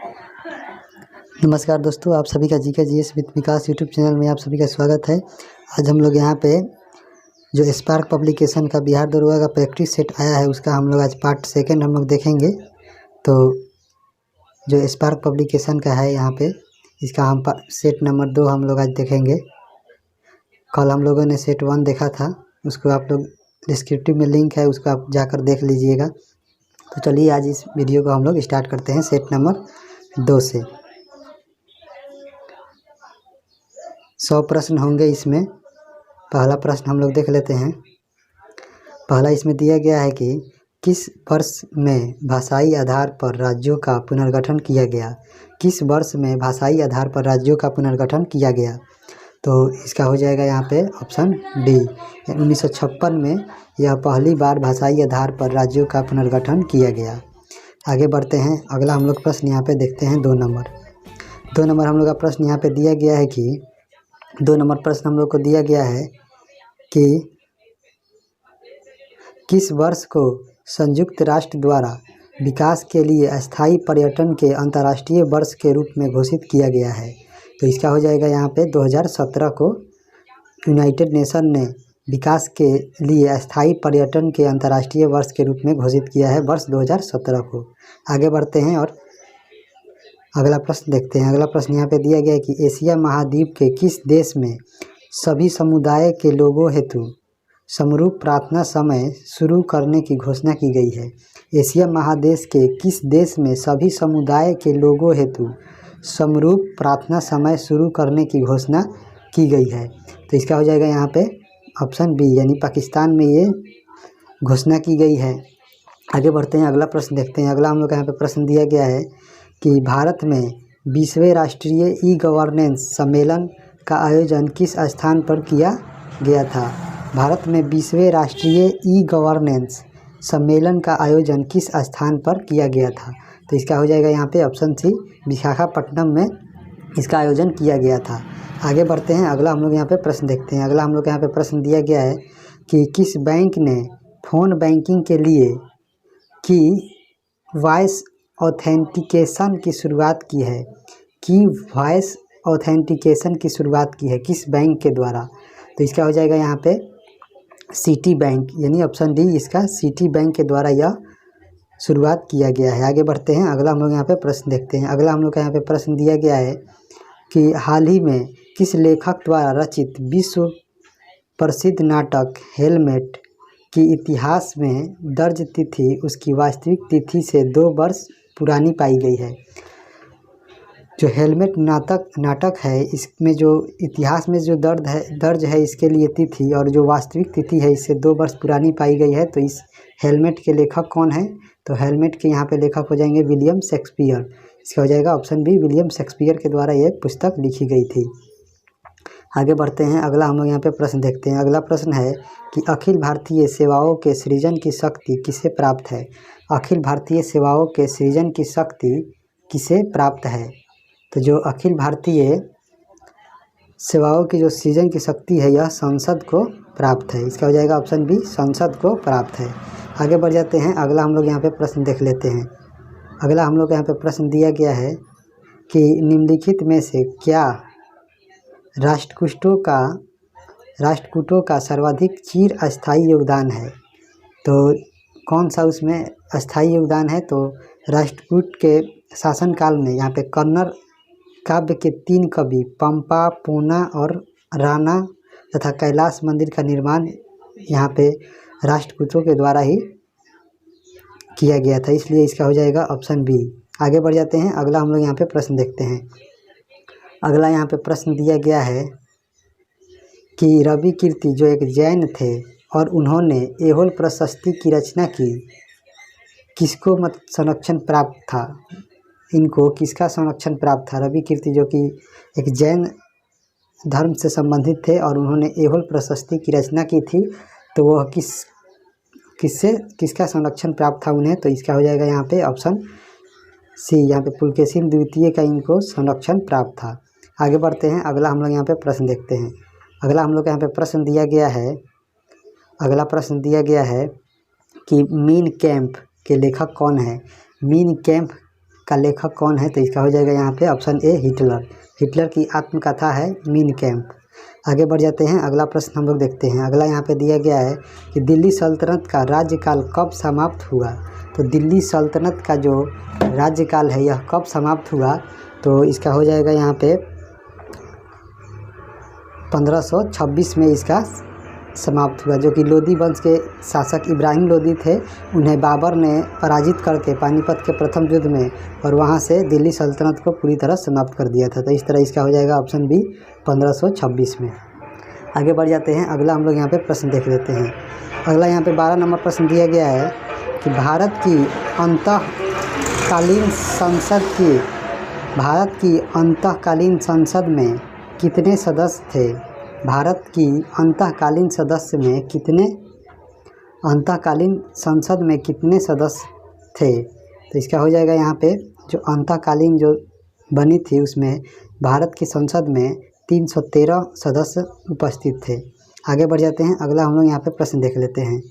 नमस्कार दोस्तों, आप सभी का GK GS with Vikas YouTube channel में आप सभी का स्वागत है। आज हम लोग यहाँ पे जो स्पार्क पब्लिकेशन का बिहार दरोगा का प्रैक्टिस सेट आया है उसका हम लोग आज पार्ट सेकंड हम लोग देखेंगे। तो जो स्पार्क पब्लिकेशन का है यहाँ पे इसका हम सेट नंबर 2 हम लोग आज देखेंगे। कल हम लोगों ने सेट 1 देखा था, उसको आप लोग डिस्क्रिप्टिव में लिंक है, उसको आप जाकर देख लीजिएगा। तो चलिए आज इस वीडियो को हम लोग स्टार्ट करते हैं सेट नंबर 2 से। 100 प्रश्न होंगे इसमें। पहला प्रश्न हम लोग देख लेते हैं। पहला इसमें दिया गया है कि किस वर्ष में भाषाई आधार पर राज्यों का पुनर्गठन किया गया। किस वर्ष में भाषाई आधार पर राज्यों का पुनर्गठन किया गया, तो इसका हो जाएगा यहाँ पे ऑप्शन डी। 1956 में यह पहली बार भाषाई आधार पर राज्यों का पुनर्गठन किया गया। आगे बढ़ते हैं। अगला हम लोग प्रश्न यहाँ पे देखते हैं 2 नंबर हम लोग का प्रश्न यहाँ पे दिया गया है कि 2 नंबर प्रश्न हम लोग को दिया गया है कि किस वर्ष को संयुक्त राष्ट्र द्वारा विकास के लिए अस्थायी पर्यटन के अंतर्राष्ट्रीय वर्ष के रूप में घोषित किया गया है। तो इसका हो जाएगा यहाँ पे 2017 को यूनाइटेड नेशन ने विकास के लिए अस्थायी पर्यटन के अंतर्राष्ट्रीय वर्ष के रूप में घोषित किया है, वर्ष 2017 को। आगे बढ़ते हैं और अगला प्रश्न देखते हैं। अगला प्रश्न यहाँ पे दिया गया है कि एशिया महाद्वीप के किस देश में सभी समुदाय के लोगों हेतु समरूप प्रार्थना समय शुरू करने की घोषणा की गई है। एशिया महादेश के किस देश में सभी समुदाय के लोगों हेतु समरूप प्रार्थना समय शुरू करने की घोषणा की गई है। तो इसका हो जाएगा यहाँ पे ऑप्शन बी, यानी पाकिस्तान में ये घोषणा की गई है। आगे बढ़ते हैं, अगला प्रश्न देखते हैं। अगला हम लोग यहाँ पे प्रश्न दिया गया है कि भारत में 20वें राष्ट्रीय ई गवर्नेंस सम्मेलन का आयोजन किस स्थान पर किया गया था। भारत में 20वें राष्ट्रीय ई गवर्नेंस सम्मेलन का आयोजन किस स्थान पर किया गया था। तो इसका हो जाएगा यहाँ पे ऑप्शन सी, विशाखापट्टनम में इसका आयोजन किया गया था। आगे बढ़ते हैं। अगला हम लोग यहाँ पे प्रश्न देखते हैं। अगला हम लोग यहाँ पे प्रश्न दिया गया है कि किस बैंक ने फ़ोन बैंकिंग के लिए की वॉइस ऑथेंटिकेशन की शुरुआत की है। की वॉइस ऑथेंटिकेशन की शुरुआत की है किस बैंक के द्वारा। तो इसका हो जाएगा यहाँ पे सिटी बैंक, यानी ऑप्शन डी, इसका सिटी बैंक के द्वारा यह शुरुआत किया गया है। आगे बढ़ते हैं। अगला हम लोग यहाँ पे प्रश्न देखते हैं। अगला हम लोग का यहाँ पे प्रश्न दिया गया है कि हाल ही में किस लेखक द्वारा रचित विश्व प्रसिद्ध नाटक हेलमेट की इतिहास में दर्ज तिथि उसकी वास्तविक तिथि से 2 वर्ष पुरानी पाई गई है। जो हेलमेट नाटक है, इसमें जो इतिहास में जो दर्ज है इसके लिए तिथि, और जो वास्तविक तिथि है इससे 2 वर्ष पुरानी पाई गई है। तो इस हेलमेट के लेखक कौन है, तो हेलमेट के यहाँ पे लेखक हो जाएंगे विलियम शेक्सपियर। इसका हो जाएगा ऑप्शन बी, विलियम शेक्सपियर के द्वारा यह पुस्तक लिखी गई थी। आगे बढ़ते हैं। अगला हम लोग यहाँ पे प्रश्न देखते हैं। अगला प्रश्न है कि अखिल भारतीय सेवाओं के सृजन की शक्ति किसे प्राप्त है। अखिल भारतीय सेवाओं के सृजन की शक्ति किसे प्राप्त है। तो जो अखिल भारतीय सेवाओं की जो सृजन की शक्ति है यह संसद को प्राप्त है। इसका हो जाएगा ऑप्शन बी, संसद को प्राप्त है। आगे बढ़ जाते हैं। अगला हम लोग यहाँ पे प्रश्न देख लेते हैं। अगला हम लोग यहाँ पे प्रश्न दिया गया है कि निम्नलिखित में से क्या राष्ट्रकूटों का सर्वाधिक चिर अस्थायी योगदान है। तो कौन सा उसमें अस्थायी योगदान है, तो राष्ट्रकूट के शासनकाल में यहाँ पे कन्नड़ काव्य के 3 कवि पंपा, पूना और राणा तथा कैलाश मंदिर का निर्माण यहाँ पे राष्ट्रकूटों के द्वारा ही किया गया था, इसलिए इसका हो जाएगा ऑप्शन बी। आगे बढ़ जाते हैं। अगला हम लोग यहाँ पे प्रश्न देखते हैं। अगला यहाँ पे प्रश्न दिया गया है कि रवि कीर्ति जो एक जैन थे और उन्होंने ऐहोल प्रशस्ति की रचना की, किसको संरक्षण प्राप्त था। इनको किसका संरक्षण प्राप्त था। रवि कीर्ति जो कि एक जैन धर्म से संबंधित थे और उन्होंने ऐहोल प्रशस्ति की रचना की थी, तो वह किसका संरक्षण प्राप्त था उन्हें। तो इसका हो जाएगा यहाँ पे ऑप्शन सी, यहाँ पे पुलकेशिन द्वितीय का इनको संरक्षण प्राप्त था। आगे बढ़ते हैं। अगला हम लोग यहाँ पे प्रश्न देखते हैं। अगला हम लोग यहाँ पे प्रश्न दिया गया है। अगला प्रश्न दिया गया है कि मीन कैंप के लेखक कौन है। मीन कैंप का लेखक कौन है? तो इसका हो जाएगा यहाँ पे ऑप्शन ए हिटलर। हिटलर की आत्मकथा है मीन कैंप। आगे बढ़ जाते हैं, अगला प्रश्न हम लोग देखते हैं। अगला यहाँ पे दिया गया है कि दिल्ली सल्तनत का राज्यकाल कब समाप्त हुआ? तो दिल्ली सल्तनत का जो राज्यकाल है यह कब समाप्त हुआ? तो इसका हो जाएगा यहाँ पे 1526 में इसका समाप्त हुआ, जो कि लोदी वंश के शासक इब्राहिम लोदी थे। उन्हें बाबर ने पराजित करके पानीपत के प्रथम युद्ध में और वहां से दिल्ली सल्तनत को पूरी तरह समाप्त कर दिया था। तो इस तरह इसका हो जाएगा ऑप्शन बी 1526 में। आगे बढ़ जाते हैं, अगला हम लोग यहाँ पे प्रश्न देख लेते हैं। अगला यहाँ पे 12 नंबर प्रश्न दिया गया है कि भारत की अंतःकालीन संसद में कितने सदस्य थे? भारत की अंतःकालीन संसद में कितने सदस्य थे? तो इसका हो जाएगा यहाँ पे जो अंतःकालीन जो बनी थी उसमें भारत की संसद में 313 सदस्य उपस्थित थे। आगे बढ़ जाते हैं, अगला हम लोग यहाँ पे प्रश्न देख लेते हैं।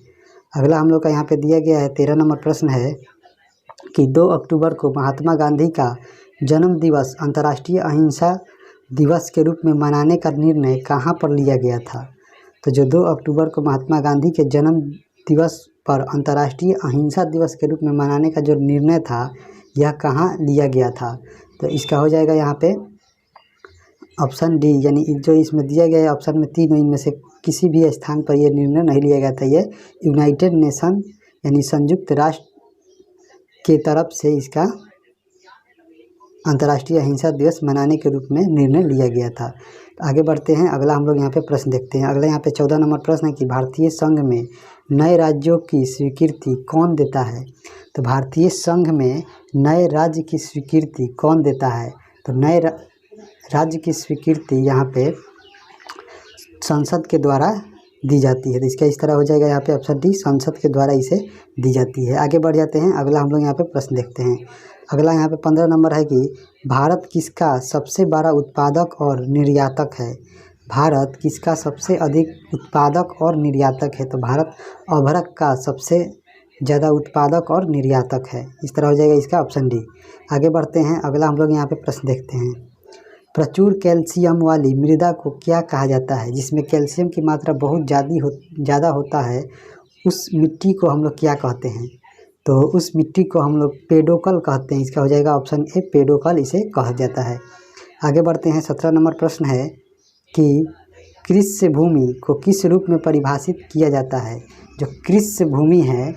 अगला हम लोग का यहाँ पे दिया गया है 13 नंबर प्रश्न है कि 2 अक्टूबर को महात्मा गांधी का जन्म दिवस अंतर्राष्ट्रीय अहिंसा दिवस के रूप में मनाने का निर्णय कहाँ पर लिया गया था? तो जो 2 अक्टूबर को महात्मा गांधी के जन्म दिवस पर अंतर्राष्ट्रीय अहिंसा दिवस के रूप में मनाने का जो निर्णय था यह कहाँ लिया गया था? तो इसका हो जाएगा यहाँ पे ऑप्शन डी, यानी जो इसमें दिया गया है ऑप्शन में तीनों इनमें से किसी भी स्थान पर यह निर्णय नहीं लिया गया था। ये यूनाइटेड नेशन यानी संयुक्त राष्ट्र के तरफ से इसका अंतर्राष्ट्रीय अहिंसा दिवस मनाने के रूप में निर्णय लिया गया था। आगे बढ़ते हैं, अगला हम लोग यहाँ पे प्रश्न देखते हैं। अगला यहाँ पे 14 नंबर प्रश्न है कि भारतीय संघ में नए राज्यों की स्वीकृति कौन देता है? तो भारतीय संघ में नए राज्य की स्वीकृति कौन देता है? तो नए राज्य की स्वीकृति यहाँ पे संसद के द्वारा दी जाती है। तो इसका इस तरह हो जाएगा यहाँ पे ऑप्शन डी, संसद के द्वारा इसे दी जाती है। आगे बढ़ जाते हैं, अगला हम लोग यहाँ पे प्रश्न देखते हैं। अगला यहाँ पे 15 नंबर है कि भारत किसका सबसे बड़ा उत्पादक और निर्यातक है? भारत किसका सबसे अधिक उत्पादक और निर्यातक है? तो भारत अभ्रक का सबसे ज़्यादा उत्पादक और निर्यातक है। इस तरह हो जाएगा इसका ऑप्शन डी। आगे बढ़ते हैं, अगला हम लोग यहाँ पे प्रश्न देखते हैं। प्रचुर कैल्शियम वाली मृदा को क्या कहा जाता है? जिसमें कैल्शियम की मात्रा बहुत ज़्यादा होता है, उस मिट्टी को हम लोग क्या कहते हैं? तो उस मिट्टी को हम लोग पेडोकल कहते हैं। इसका हो जाएगा ऑप्शन ए, पेडोकल इसे कहा जाता है। आगे बढ़ते हैं, 17 नंबर प्रश्न है कि कृषि भूमि को किस रूप में परिभाषित किया जाता है? जो कृषि भूमि है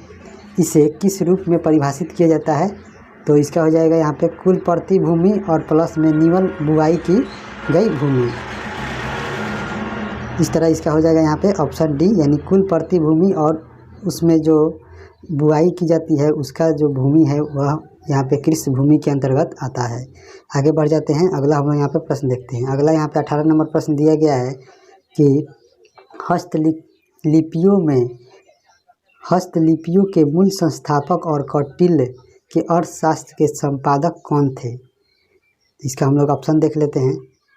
इसे किस रूप में परिभाषित किया जाता है? तो इसका हो जाएगा यहाँ पे कुल प्रति भूमि और प्लस में निवल बुआई की गई भूमि। इस तरह इसका हो जाएगा यहाँ पे ऑप्शन डी, यानी कुल प्रति भूमि और उसमें जो बुआई की जाती है उसका जो भूमि है वह यहाँ पे कृषि भूमि के अंतर्गत आता है। आगे बढ़ जाते हैं, अगला हम लोग यहाँ पे प्रश्न देखते हैं। अगला यहाँ पे 18 नंबर प्रश्न दिया गया है कि हस्तलिपियों के मूल संस्थापक और कौटिल्य के अर्थशास्त्र के संपादक कौन थे? इसका हम लोग ऑप्शन देख लेते हैं।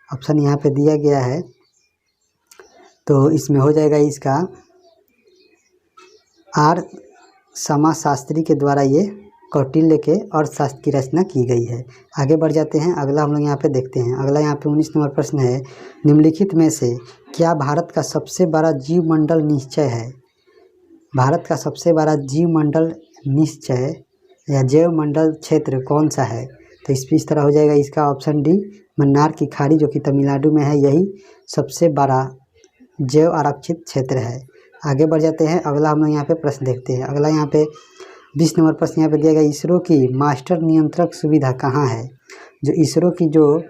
ऑप्शन यहाँ पे दिया गया है, तो इसमें हो जाएगा इसका आर समाशास्त्री के द्वारा ये कौटिल्य के अर्थशास्त्र की रचना की गई है। आगे बढ़ जाते हैं, अगला हम लोग यहाँ पे देखते हैं। अगला यहाँ पे 19 नंबर प्रश्न है, निम्नलिखित में से क्या भारत का सबसे बड़ा जीवमंडल निश्चय है? भारत का सबसे बड़ा जीवमंडल निश्चय या जैवमंडल क्षेत्र कौन सा है? तो इस तरह हो जाएगा इसका ऑप्शन डी, मन्नार की खाड़ी जो कि तमिलनाडु में है, यही सबसे बड़ा जैव आरक्षित क्षेत्र है। आगे बढ़ जाते हैं, अगला हम लोग यहाँ पे प्रश्न देखते हैं। अगला यहाँ पे 20 नंबर प्रश्न यहाँ पे दिया गया, इसरो की मास्टर नियंत्रक सुविधा कहाँ है? जो इसरो की जो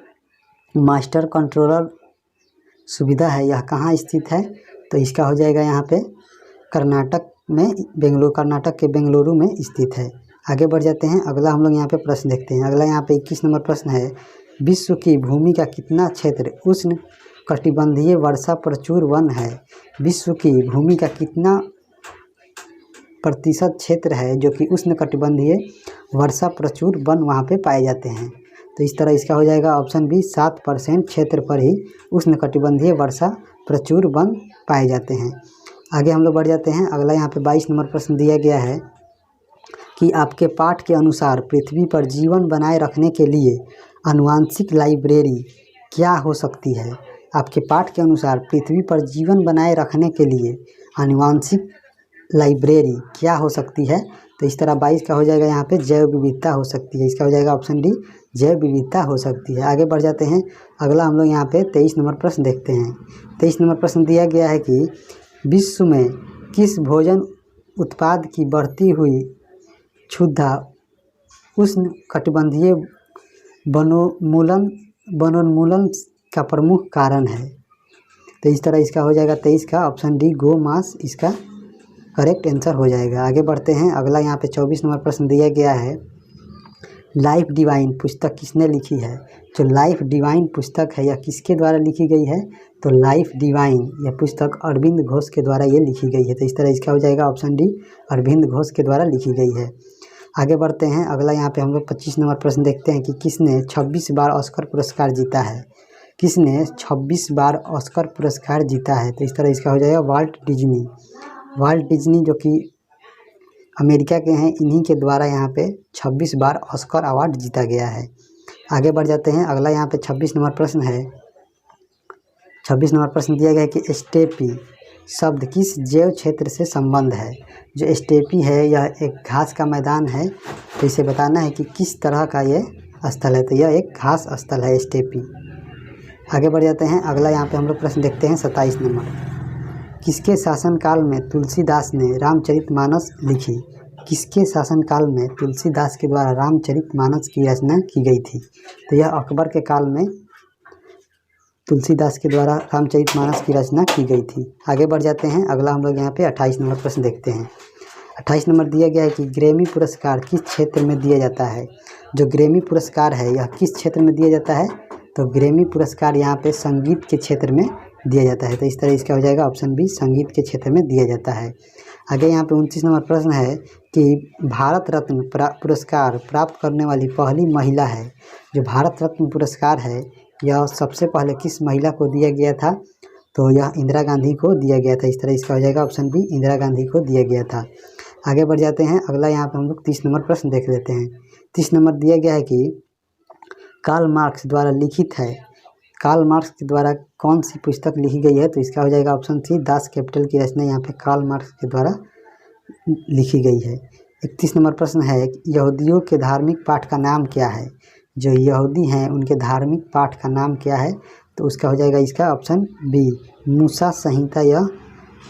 मास्टर कंट्रोलर सुविधा है यह कहाँ स्थित है? तो इसका हो जाएगा यहाँ पे कर्नाटक के बेंगलुरु में स्थित है। आगे बढ़ जाते हैं, अगला हम लोग यहाँ पे प्रश्न देखते हैं। अगला यहाँ पे 21 नंबर प्रश्न है, विश्व की भूमि का कितना क्षेत्र उष्ण कटिबंधीय वर्षा प्रचुर वन है? विश्व की भूमि का कितना प्रतिशत क्षेत्र है जो कि उष्ण कटिबंधीय वर्षा प्रचुर वन वहाँ पे पाए जाते हैं? तो इस तरह इसका हो जाएगा ऑप्शन बी, 7% क्षेत्र पर ही उष्ण कटिबंधीय वर्षा प्रचुर वन पाए जाते हैं। आगे हम लोग बढ़ जाते हैं, अगला यहाँ पे 22 नंबर प्रश्न दिया गया है कि आपके पाठ के अनुसार पृथ्वी पर जीवन बनाए रखने के लिए आनुवांशिक लाइब्रेरी क्या हो सकती है। आपके पाठ के अनुसार पृथ्वी पर जीवन बनाए रखने के लिए आनुवांशिक लाइब्रेरी क्या हो सकती है। तो इस तरह 22 का हो जाएगा यहाँ पे जैव विविधता हो सकती है। इसका हो जाएगा ऑप्शन डी, जैव विविधता हो सकती है। आगे बढ़ जाते हैं। अगला हम लोग यहाँ पे 23 नंबर प्रश्न देखते हैं। 23 नंबर प्रश्न दिया गया है कि विश्व में किस भोजन उत्पाद की बढ़ती हुई क्षुधा उष्णकटिबंधीय वनोन्मूलन का प्रमुख कारण है। तो इस तरह इसका हो जाएगा 23 का ऑप्शन डी, गो मांस इसका करेक्ट आंसर हो जाएगा। आगे बढ़ते हैं। अगला यहाँ पे 24 नंबर प्रश्न दिया गया है, लाइफ डिवाइन पुस्तक किसने लिखी है। जो लाइफ डिवाइन पुस्तक है यह किसके द्वारा लिखी गई है। तो लाइफ डिवाइन यह पुस्तक अरविंद घोष के द्वारा ये लिखी गई है। तो इस तरह इसका हो जाएगा ऑप्शन डी, अरविंद घोष के द्वारा लिखी गई है। आगे बढ़ते हैं। अगला यहाँ पे हम लोग 25 नंबर प्रश्न देखते हैं कि किसने 26 बार ऑस्कर पुरस्कार जीता है। किसने 26 बार ऑस्कर पुरस्कार जीता है। तो इस तरह इसका हो जाएगा वाल्ट डिज्नी। वाल्ट डिज्नी जो कि अमेरिका के हैं, इन्हीं के द्वारा यहाँ पे 26 बार ऑस्कर अवार्ड जीता गया है। आगे बढ़ जाते हैं। अगला यहाँ पे 26 नंबर प्रश्न है। 26 नंबर प्रश्न दिया गया है कि स्टेपी शब्द किस जैव क्षेत्र से संबंध है। जो स्टेपी है यह एक घास का मैदान है। तो इसे बताना है कि किस तरह का ये स्थल है। तो यह एक घास स्थल है स्टेपी। आगे बढ़ जाते हैं। अगला यहाँ पे हम लोग प्रश्न देखते हैं 27 नंबर। किसके शासनकाल में तुलसीदास ने रामचरितमानस लिखी। किसके शासनकाल में तुलसीदास के द्वारा रामचरितमानस की रचना की गई थी। तो यह अकबर के काल में तुलसीदास के द्वारा रामचरितमानस की रचना की गई थी। आगे बढ़ जाते हैं। अगला हम लोग यहाँ पे 28 नंबर प्रश्न देखते हैं। 28 नंबर दिया गया है कि ग्रैमी पुरस्कार किस क्षेत्र में दिया जाता है। जो ग्रैमी पुरस्कार है यह किस क्षेत्र में दिया जाता है। तो ग्रैमी पुरस्कार यहाँ पे संगीत के क्षेत्र में दिया जाता है। तो इस तरह इसका हो जाएगा ऑप्शन बी, संगीत के क्षेत्र में दिया जाता है। आगे यहाँ पे 29 नंबर प्रश्न है कि भारत रत्न पुरस्कार प्राप्त करने वाली पहली महिला है। जो भारत रत्न पुरस्कार है यह सबसे पहले किस महिला को दिया गया था। तो यह इंदिरा गांधी को दिया गया था। इस तरह इसका हो जाएगा ऑप्शन बी, इंदिरा गांधी को दिया गया था। आगे बढ़ जाते हैं। अगला यहाँ पे हम लोग 30 नंबर प्रश्न देख लेते हैं। 30 नंबर दिया गया है कि कार्ल मार्क्स द्वारा लिखित है। कार्ल मार्क्स के द्वारा कौन सी पुस्तक लिखी गई है। तो इसका हो जाएगा ऑप्शन सी, दास कैपिटल की रचना यहाँ पे कार्ल मार्क्स के द्वारा लिखी गई है। 31 नंबर प्रश्न है, यहूदियों के धार्मिक पाठ का नाम क्या है। जो यहूदी हैं उनके धार्मिक पाठ का नाम क्या है। तो उसका हो जाएगा इसका ऑप्शन बी, मूसा संहिता यह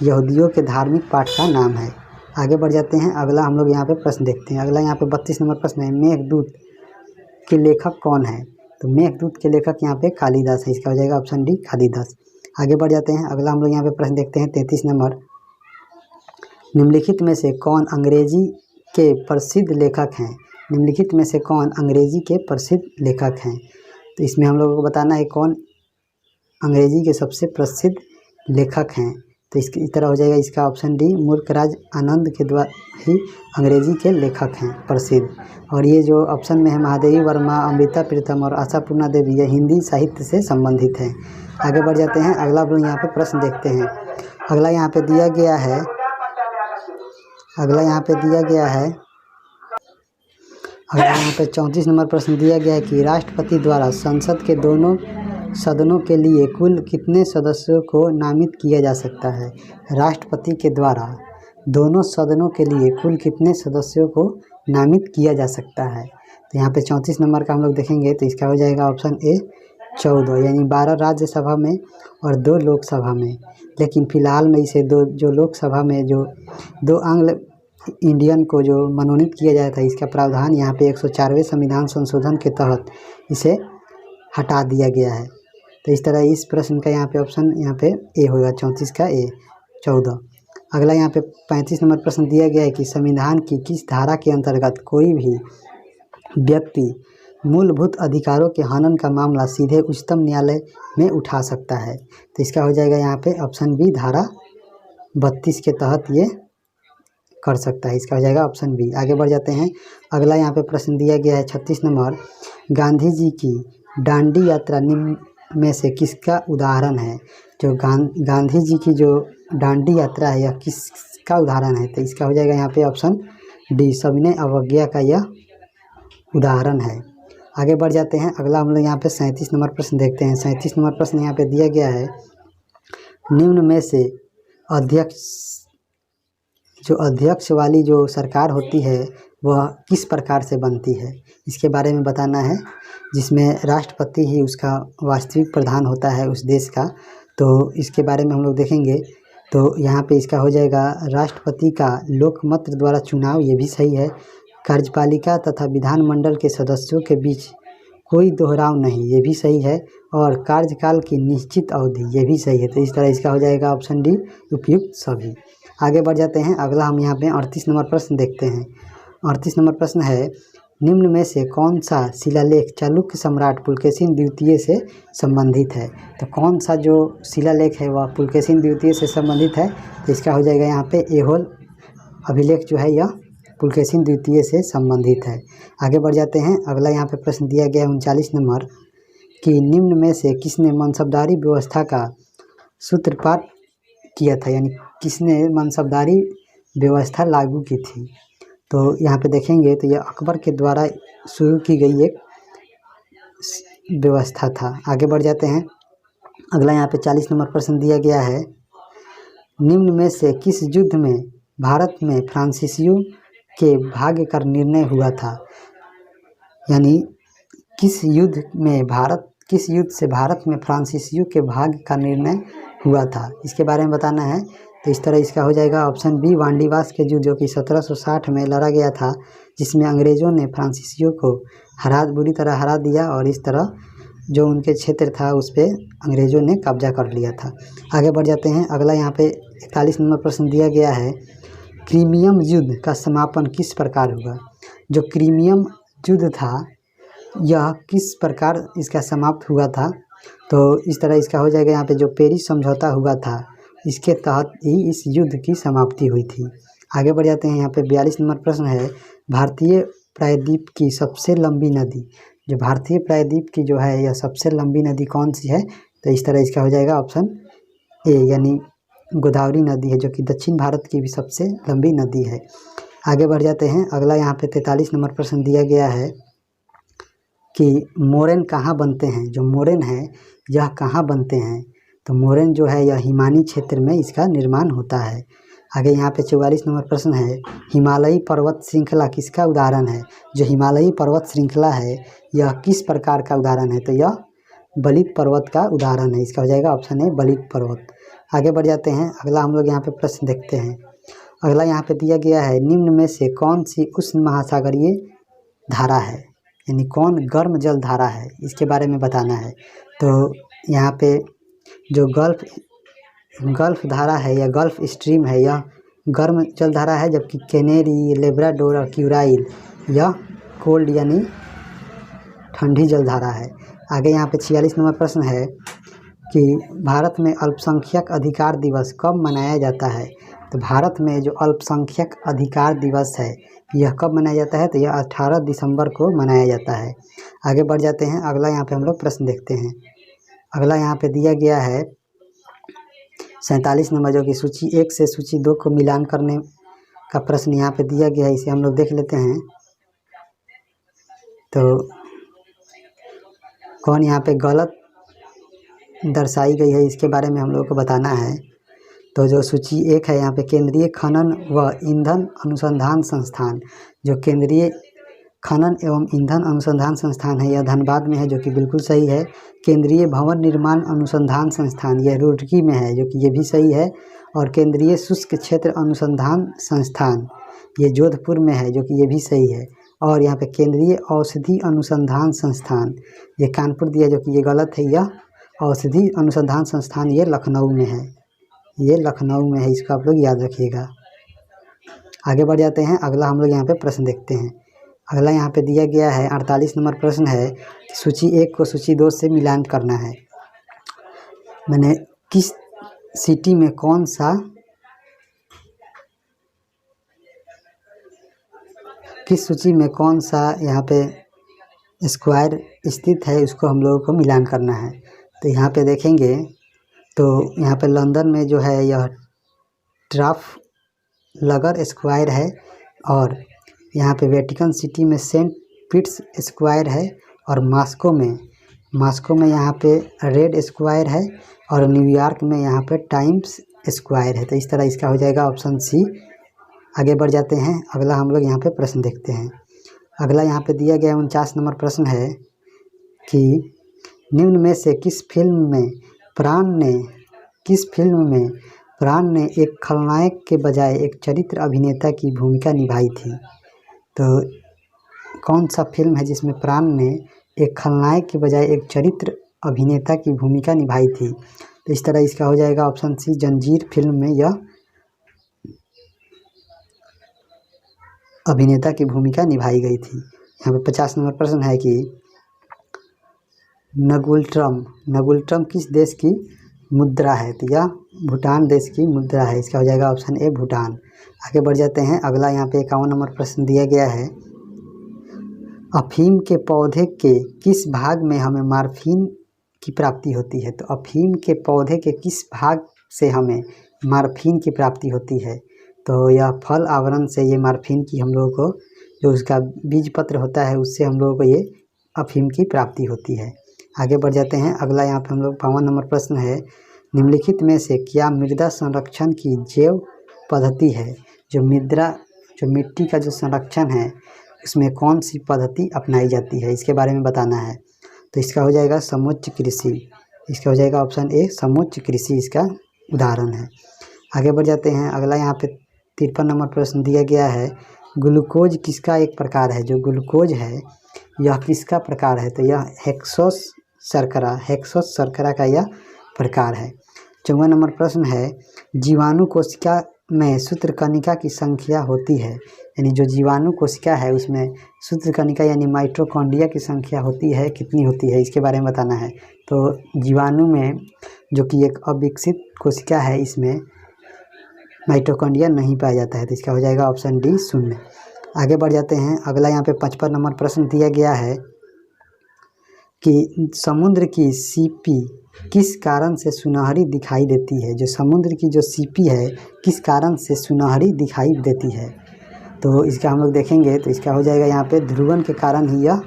यहूदियों के धार्मिक पाठ का नाम है। आगे बढ़ जाते हैं। अगला हम लोग यहाँ पे प्रश्न देखते हैं। अगला यहाँ पे 32 नंबर प्रश्न है, मेघदूत के लेखक कौन है। तो मेघदूत के लेखक यहाँ पे कालिदास है। इसका हो जाएगा ऑप्शन डी, कालिदास। आगे बढ़ जाते हैं। अगला हम लोग यहाँ पे प्रश्न देखते हैं 33 नंबर, निम्नलिखित में से कौन अंग्रेजी के प्रसिद्ध लेखक हैं। निम्नलिखित में से कौन अंग्रेजी के प्रसिद्ध लेखक हैं। तो इसमें हम लोगों को बताना है कौन अंग्रेजी के सबसे प्रसिद्ध लेखक हैं। तो इसकी तरह हो जाएगा इसका ऑप्शन डी, मूर्खराज आनंद के द्वारा ही अंग्रेजी के लेखक हैं प्रसिद्ध। और ये जो ऑप्शन में है महादेवी वर्मा, अमृता प्रीतम और आशापूर्णा देवी, ये हिंदी साहित्य से संबंधित हैं। आगे बढ़ जाते हैं। अगला हम लोग यहाँ पे प्रश्न देखते हैं। अगला यहाँ पे दिया गया है, अगला यहाँ पे 34 नंबर प्रश्न दिया गया है कि राष्ट्रपति द्वारा संसद के दोनों सदनों के लिए कुल कितने सदस्यों को नामित किया जा सकता है। राष्ट्रपति के द्वारा दोनों सदनों के लिए कुल कितने सदस्यों को नामित किया जा सकता है। तो यहाँ पे 34 नंबर का हम लोग देखेंगे। तो इसका हो जाएगा ऑप्शन ए, 14, यानी 12 राज्यसभा में और 2 लोकसभा में। लेकिन फ़िलहाल में इसे जो लोकसभा में जो 2 एंग्लो इंडियन को जो मनोनीत किया जाता है, इसका प्रावधान यहाँ पे 104वें संविधान संशोधन के तहत इसे हटा दिया गया है। तो इस तरह इस प्रश्न का यहाँ पे ऑप्शन यहाँ पे ए होगा, 34 का ए, 14। अगला यहाँ पे 35 नंबर प्रश्न दिया गया है कि संविधान की किस धारा के अंतर्गत कोई भी व्यक्ति मूलभूत अधिकारों के हनन का मामला सीधे उच्चतम न्यायालय में उठा सकता है। तो इसका हो जाएगा यहाँ पे ऑप्शन बी, धारा 32 के तहत ये कर सकता है। इसका हो जाएगा ऑप्शन बी। आगे बढ़ जाते हैं। अगला यहाँ पे प्रश्न दिया गया है 36 नंबर, गांधी जी की दांडी यात्रा निम्न में से किसका उदाहरण है। जो गांधी जी की जो दांडी यात्रा है यह किसका उदाहरण है। तो इसका हो जाएगा यहाँ पे ऑप्शन डी सविनय अवज्ञा का यह उदाहरण है। आगे बढ़ जाते हैं। अगला हम लोग यहाँ पे 37 नंबर प्रश्न देखते हैं। 37 नंबर प्रश्न यहाँ पे दिया गया है, निम्न में से अध्यक्ष वाली जो सरकार होती है वह किस प्रकार से बनती है, इसके बारे में बताना है, जिसमें राष्ट्रपति ही उसका वास्तविक प्रधान होता है उस देश का। तो इसके बारे में हम लोग देखेंगे। तो यहाँ पे इसका हो जाएगा राष्ट्रपति का लोकमत द्वारा चुनाव, ये भी सही है। कार्यपालिका तथा विधानमंडल के सदस्यों के बीच कोई दोहराव नहीं, ये भी सही है। और कार्यकाल की निश्चित अवधि, ये भी सही है। तो इस तरह इसका हो जाएगा ऑप्शन डी उपयुक्त सभी। आगे बढ़ जाते हैं। अगला हम यहाँ पे 38 नंबर प्रश्न देखते हैं। 38 नंबर प्रश्न है, निम्न में से कौन सा शिलालेख चालुक्य सम्राट पुलकेशिन द्वितीय से संबंधित है। तो कौन सा जो शिलालेख है वह पुलकेशिन द्वितीय से संबंधित है। तो इसका हो जाएगा यहाँ पे ऐहोल अभिलेख जो है यह पुलकेशिन द्वितीय से संबंधित है। आगे बढ़ जाते हैं। अगला यहाँ पे प्रश्न दिया गया है 39 नंबर, कि निम्न में से किसने मनसबदारी व्यवस्था का सूत्रपात किया था, यानी किसने मनसबदारी व्यवस्था लागू की थी। तो यहाँ पे देखेंगे तो यह अकबर के द्वारा शुरू की गई एक व्यवस्था था। आगे बढ़ जाते हैं। अगला यहाँ पे 40 नंबर प्रश्न दिया गया है, निम्न में से किस युद्ध में भारत में फ्रांसीसियों के भाग्य का निर्णय हुआ था, यानी किस युद्ध से भारत में फ्रांसीसियों के भाग्य का निर्णय हुआ था, इसके बारे में बताना है। तो इस तरह इसका हो जाएगा ऑप्शन बी वांडीवास के युद्ध, जो कि 1760 में लड़ा गया था, जिसमें अंग्रेज़ों ने फ्रांसीसियों को बुरी तरह हरा दिया और इस तरह जो उनके क्षेत्र था उस पर अंग्रेज़ों ने कब्जा कर लिया था। आगे बढ़ जाते हैं। अगला यहाँ पे 41 नंबर प्रश्न दिया गया है, क्रीमियम युद्ध का समापन किस प्रकार हुआ। जो क्रीमियम युद्ध था यह किस प्रकार इसका समाप्त हुआ था। तो इस तरह इसका हो जाएगा यहाँ पे जो पेरिस समझौता हुआ था इसके तहत ही इस युद्ध की समाप्ति हुई थी। आगे बढ़ जाते हैं। यहाँ पे 42 नंबर प्रश्न है, भारतीय प्रायद्वीप की सबसे लंबी नदी, जो भारतीय प्रायद्वीप की जो है यह सबसे लंबी नदी कौन सी है। तो इस तरह इसका हो जाएगा ऑप्शन ए, यानी गोदावरी नदी है, जो कि दक्षिण भारत की भी सबसे लंबी नदी है। आगे बढ़ जाते हैं। अगला यहाँ पे 43 नंबर प्रश्न दिया गया है कि मोरेन कहाँ बनते हैं। जो मोरेन है यह कहाँ बनते हैं। तो मोरेन जो है यह हिमानी क्षेत्र में इसका निर्माण होता है। आगे यहाँ पे 44 नंबर प्रश्न है, हिमालयी पर्वत श्रृंखला किसका उदाहरण है। जो हिमालयी पर्वत श्रृंखला है यह किस प्रकार का उदाहरण है। तो यह बलित पर्वत का उदाहरण है। इसका हो जाएगा ऑप्शन ए बलित पर्वत। आगे बढ़ जाते हैं। अगला हम लोग यहाँ पे प्रश्न देखते हैं। अगला यहाँ पे दिया गया है, निम्न में से कौन सी उष्ण महासागरीय धारा है, यानी कौन गर्म जल धारा है, इसके बारे में बताना है। तो यहाँ पे जो गल्फ धारा है या गल्फ स्ट्रीम है यह गर्म जल धारा है, जबकि कैनेरी, लेब्राडोर और क्यूराइल यह कोल्ड यानी ठंडी जल धारा है। आगे यहाँ पे 46 नंबर प्रश्न है कि भारत में अल्पसंख्यक अधिकार दिवस कब मनाया जाता है। तो भारत में जो अल्पसंख्यक अधिकार दिवस है यह कब मनाया जाता है। तो यह 18 दिसंबर को मनाया जाता है। आगे बढ़ जाते हैं। अगला यहाँ पे हम लोग प्रश्न देखते हैं। अगला यहाँ पे दिया गया है 47 नंबर, जो कि सूची 1 से सूची 2 को मिलान करने का प्रश्न यहाँ पे दिया गया है। इसे हम लोग देख लेते हैं। तो कौन यहाँ पे गलत दर्शाई गई है इसके बारे में हम लोग को बताना है। तो जो सूची 1 है यहाँ पे केंद्रीय खनन व ईंधन अनुसंधान संस्थान, जो केंद्रीय खनन एवं ईंधन अनुसंधान संस्थान है यह धनबाद में है, जो कि बिल्कुल सही है। केंद्रीय भवन निर्माण अनुसंधान संस्थान यह रुड़की में है, जो कि ये भी सही है। और केंद्रीय शुष्क क्षेत्र अनुसंधान संस्थान ये जोधपुर में है, जो कि ये भी सही है। और यहाँ पे केंद्रीय औषधि अनुसंधान संस्थान ये कानपुर दिया, जो कि ये गलत है। यह औषधि अनुसंधान संस्थान ये लखनऊ में है, ये लखनऊ में है, इसको आप लोग याद रखिएगा। आगे बढ़ जाते हैं। अगला हम लोग यहाँ पे प्रश्न देखते हैं। अगला यहाँ पे दिया गया है 48 नंबर प्रश्न है, सूची 1 को सूची 2 से मिलान करना है। मैंने किस सिटी में कौन सा किस सूची में कौन सा यहाँ पे स्क्वायर स्थित है उसको हम लोगों को मिलान करना है। तो यहाँ पे देखेंगे तो यहाँ पे लंदन में जो है यह ट्राफलगर स्क्वायर है, और यहाँ पे वेटिकन सिटी में सेंट पीटर्स स्क्वायर है, और मॉस्को में यहाँ पे रेड स्क्वायर है, और न्यूयॉर्क में यहाँ पे टाइम्स स्क्वायर है। तो इस तरह इसका हो जाएगा ऑप्शन सी। आगे बढ़ जाते हैं, अगला हम लोग यहाँ पे प्रश्न देखते हैं। अगला यहाँ पे दिया गया 49 नंबर प्रश्न है कि निम्न में से किस फिल्म में प्राण ने एक खलनायक के बजाय एक चरित्र अभिनेता की भूमिका निभाई थी। तो कौन सा फिल्म है जिसमें प्राण ने एक खलनायक के बजाय एक चरित्र अभिनेता की भूमिका निभाई थी? तो इस तरह इसका हो जाएगा ऑप्शन सी, जंजीर फिल्म में यह अभिनेता की भूमिका निभाई गई थी। यहाँ पे 50 नंबर प्रश्न है कि नगुल्ट्रम किस देश की मुद्रा है? तो यह भूटान देश की मुद्रा है। इसका हो जाएगा ऑप्शन ए, भूटान। आगे बढ़ जाते हैं, अगला यहाँ पे 51 नंबर प्रश्न दिया गया है, अफीम के पौधे के किस भाग में हमें मार्फिन की प्राप्ति होती है? तो अफीम के पौधे के किस भाग से हमें मार्फिन की प्राप्ति होती है? तो यह फल आवरण से ये मार्फिन की हम लोगों को, जो उसका बीज पत्र होता है, उससे हम लोगों को ये अफीम की प्राप्ति होती है। आगे बढ़ जाते हैं, अगला यहाँ पे हम लोग 52 नंबर प्रश्न है, निम्नलिखित में से क्या मृदा संरक्षण की जैव पद्धति है? जो मिट्टी का जो संरक्षण है उसमें कौन सी पद्धति अपनाई जाती है, इसके बारे में बताना है। तो इसका हो जाएगा समोच्च कृषि। इसका हो जाएगा ऑप्शन ए, समोच्च कृषि इसका उदाहरण है। आगे बढ़ जाते हैं, अगला यहाँ पे 53 नंबर प्रश्न दिया गया है, ग्लूकोज किसका एक प्रकार है? जो ग्लूकोज है यह किसका प्रकार है? तो यह हेक्सोस शर्करा का यह प्रकार है। 54 नंबर प्रश्न है, जीवाणु कोशिका में सूत्रकणिका की संख्या होती है, यानी जो जीवाणु कोशिका है उसमें सूत्रकणिका यानी माइटोकॉन्ड्रिया की संख्या होती है, कितनी होती है, इसके बारे में बताना है। तो जीवाणु में जो कि एक अविकसित कोशिका है, इसमें माइटोकॉन्ड्रिया नहीं पाया जाता है। तो इसका हो जाएगा ऑप्शन डी, 0। आगे बढ़ जाते हैं, अगला यहाँ पे 55 नंबर प्रश्न दिया गया है कि समुद्र की सीपी किस कारण से सुनहरी दिखाई देती है? जो समुद्र की जो सीपी है किस कारण से सुनहरी दिखाई देती है? तो इसका हम लोग देखेंगे, तो इसका हो जाएगा यहाँ पे ध्रुवन के कारण ही यह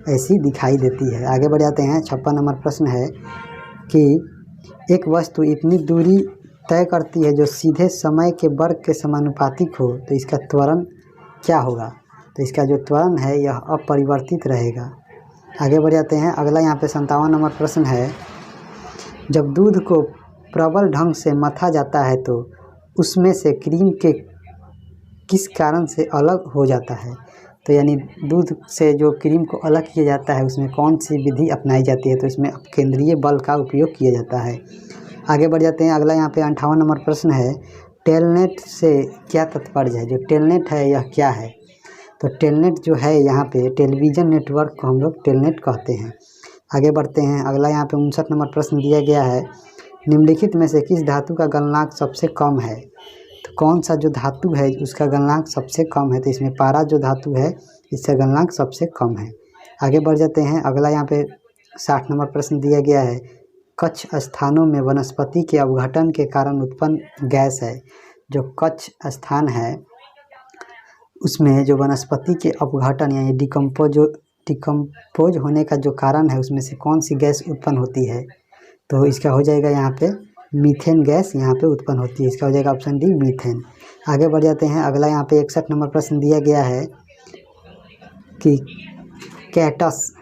ऐसी दिखाई देती है। आगे बढ़ जाते हैं, 56 नंबर प्रश्न है कि एक वस्तु इतनी दूरी तय करती है जो सीधे समय के वर्ग के समानुपातिक हो, तो इसका त्वरण क्या होगा? तो इसका जो त्वरण है यह अपरिवर्तित रहेगा। आगे बढ़ जाते हैं, अगला यहाँ पे 57 नंबर प्रश्न है, जब दूध को प्रबल ढंग से मथा जाता है तो उसमें से क्रीम के किस कारण से अलग हो जाता है? तो यानी दूध से जो क्रीम को अलग किया जाता है उसमें कौन सी विधि अपनाई जाती है? तो इसमें अपकेंद्रीय बल का उपयोग किया जाता है। आगे बढ़ जाते हैं, अगला यहाँ पे 58 नंबर प्रश्न है, टेलनेट से क्या तात्पर्य है? जो टेलनेट है यह क्या है? तो टेलनेट जो है यहाँ पे टेलीविज़न नेटवर्क को हम लोग टेलनेट कहते हैं। आगे बढ़ते हैं, अगला यहाँ पे 59 नंबर प्रश्न दिया गया है, निम्नलिखित में से किस धातु का गलनांक सबसे कम है? तो कौन सा जो धातु है उसका गलनांक सबसे कम है? तो इसमें पारा जो धातु है इसका गलनांक सबसे कम है। आगे बढ़ जाते हैं, अगला यहाँ पे 60 नंबर प्रश्न दिया गया है, कच्छ स्थानों में वनस्पति के अवघटन के कारण उत्पन्न गैस है। जो कच्छ स्थान है उसमें जो वनस्पति के अपघटन यानी डिकम्पोज होने का जो कारण है उसमें से कौन सी गैस उत्पन्न होती है? तो इसका हो जाएगा यहाँ पे मीथेन गैस यहाँ पे उत्पन्न होती है। इसका हो जाएगा ऑप्शन डी, मीथेन। आगे बढ़ जाते हैं, अगला यहाँ पे 61 नंबर प्रश्न दिया गया है कि कैटस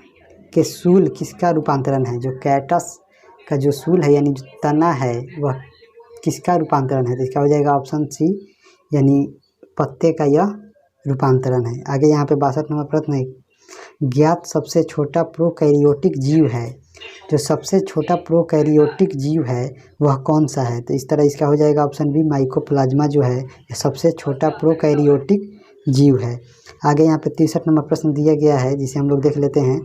के सूल किसका रूपांतरण है? जो कैटस का जो सूल है यानी जो तना है वह किसका रूपांतरण है? तो इसका हो जाएगा ऑप्शन सी, यानी पत्ते का यह रूपांतरण है। आगे यहाँ पे 62 नंबर प्रश्न है, ज्ञात सबसे छोटा प्रोकैरियोटिक जीव है। जो सबसे छोटा प्रोकैरियोटिक जीव है वह कौन सा है? तो इस तरह इसका हो जाएगा ऑप्शन बी, माइकोप्लाज्मा जो है यह सबसे छोटा प्रोकैरियोटिक जीव है। आगे यहाँ पे 63 नंबर प्रश्न दिया गया है जिसे हम लोग देख लेते हैं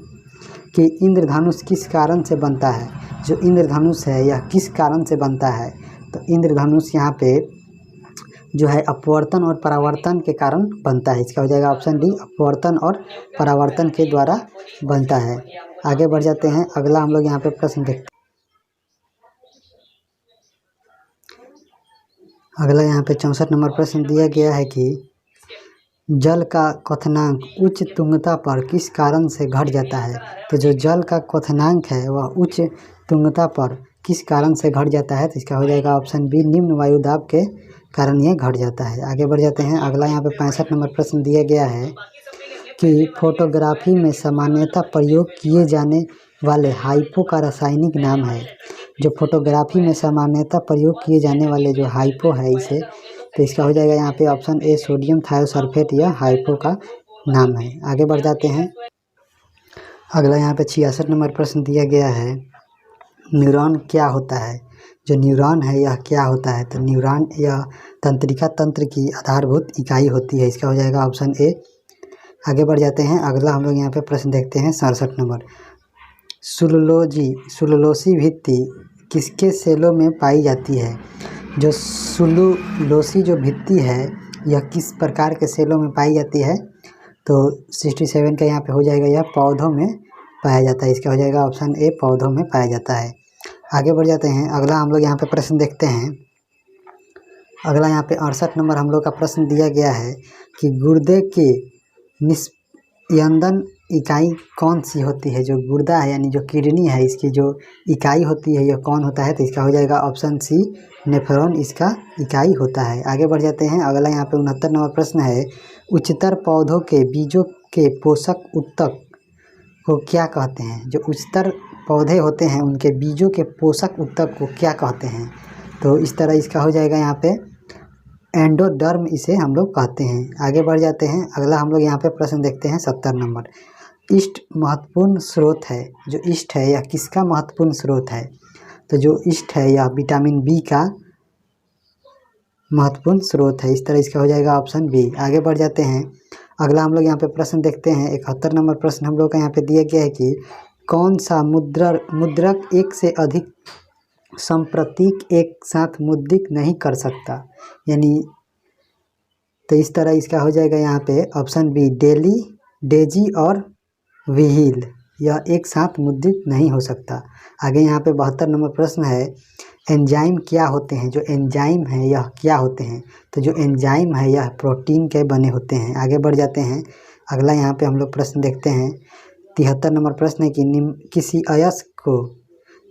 कि इंद्रधनुष किस कारण से बनता है? जो इंद्रधनुष है यह किस कारण से बनता है? तो इंद्रधनुष यहाँ पे जो है अपवर्तन और परावर्तन के कारण बनता है। इसका हो जाएगा ऑप्शन डी, अपवर्तन और परावर्तन के द्वारा बनता है। आगे बढ़ जाते हैं, अगला हम लोग यहाँ पे प्रश्न देखते हैं। अगला यहाँ पे 64 नंबर प्रश्न दिया गया है कि जल का क्वथनांक उच्च तुंगता पर किस कारण से घट जाता है? तो जो जल का क्वथनांक है वह उच्च तुंगता पर किस कारण से घट जाता है? तो इसका हो जाएगा ऑप्शन बी, निम्न वायुदाब के कारण ये घट जाता है। आगे बढ़ जाते हैं। अगला यहाँ पे 65 नंबर प्रश्न दिया गया है कि फोटोग्राफी में सामान्यतः प्रयोग किए जाने वाले हाइपो का रासायनिक नाम है। जो फोटोग्राफी में सामान्यतः प्रयोग किए जाने वाले जो हाइपो है इसे, तो इसका हो जाएगा यहाँ पे ऑप्शन ए, सोडियम थायोसल्फेट या हाइपो का नाम है। आगे बढ़ जाते हैं। अगला यहाँ पे 66 नंबर प्रश्न दिया गया है, न्यूरॉन क्या होता है? जो न्यूरॉन है यह क्या होता है? तो न्यूरॉन यह तंत्रिका तंत्र की आधारभूत इकाई होती है। इसका हो जाएगा ऑप्शन ए। आगे बढ़ जाते हैं। अगला हम लोग यहाँ पे प्रश्न देखते हैं 67 नंबर, सुललोसी भित्ति किसके सेलों में पाई जाती है? जो सुललोसी जो भित्ति है यह किस प्रकार के सेलों में पाई जाती है? तो 67 का यहाँ पे हो जाएगा, यह पौधों में पाया जाता है। इसका हो जाएगा ऑप्शन ए, पौधों में पाया जाता है। आगे बढ़ जाते हैं। अगला हम लोग यहाँ पे प्रश्न देखते हैं। अगला यहाँ पे 68 नंबर हम लोग का प्रश्न दिया गया है कि गुर्दे के निस्यंदन इकाई कौन सी होती है? जो गुर्दा है यानी जो किडनी है इसकी जो इकाई होती है यह कौन होता है? तो इसका हो जाएगा ऑप्शन सी, नेफ्रॉन इसका इकाई होता है। आगे बढ़ जाते हैं। अगला यहाँ पे 69 नंबर प्रश्न है, उच्चतर पौधों के बीजों के पोषक ऊतक को क्या कहते हैं? जो उच्चतर पौधे होते हैं उनके बीजों के पोषक ऊतक को क्या कहते हैं? तो इस तरह इसका हो जाएगा यहाँ पे एंडोडर्म इसे हम लोग कहते हैं। आगे बढ़ जाते हैं। अगला हम लोग यहाँ पे प्रश्न देखते हैं 70 नंबर, ईस्ट महत्वपूर्ण स्रोत है। जो ईस्ट है यह किसका महत्वपूर्ण स्रोत है? तो जो ईस्ट है यह विटामिन बी का महत्वपूर्ण स्रोत है। इस तरह इसका हो जाएगा ऑप्शन बी। आगे बढ़ जाते हैं। अगला हम लोग यहाँ पे प्रश्न देखते हैं 71 नंबर प्रश्न हम लोग का यहाँ पे दिया गया है कि कौन सा मुद्रक एक से अधिक संप्रतीक एक साथ मुद्रित नहीं कर सकता? यानी तो इस तरह इसका हो जाएगा यहाँ पे ऑप्शन बी, डेजी और व्हील यह एक साथ मुद्रित नहीं हो सकता। आगे यहाँ पे 72 नंबर प्रश्न है, एंजाइम क्या होते हैं? जो एंजाइम है यह क्या होते हैं? तो जो एंजाइम है यह प्रोटीन के बने होते हैं। आगे बढ़ जाते हैं। अगला यहाँ पे हम लोग प्रश्न देखते हैं 73 नंबर प्रश्न है कि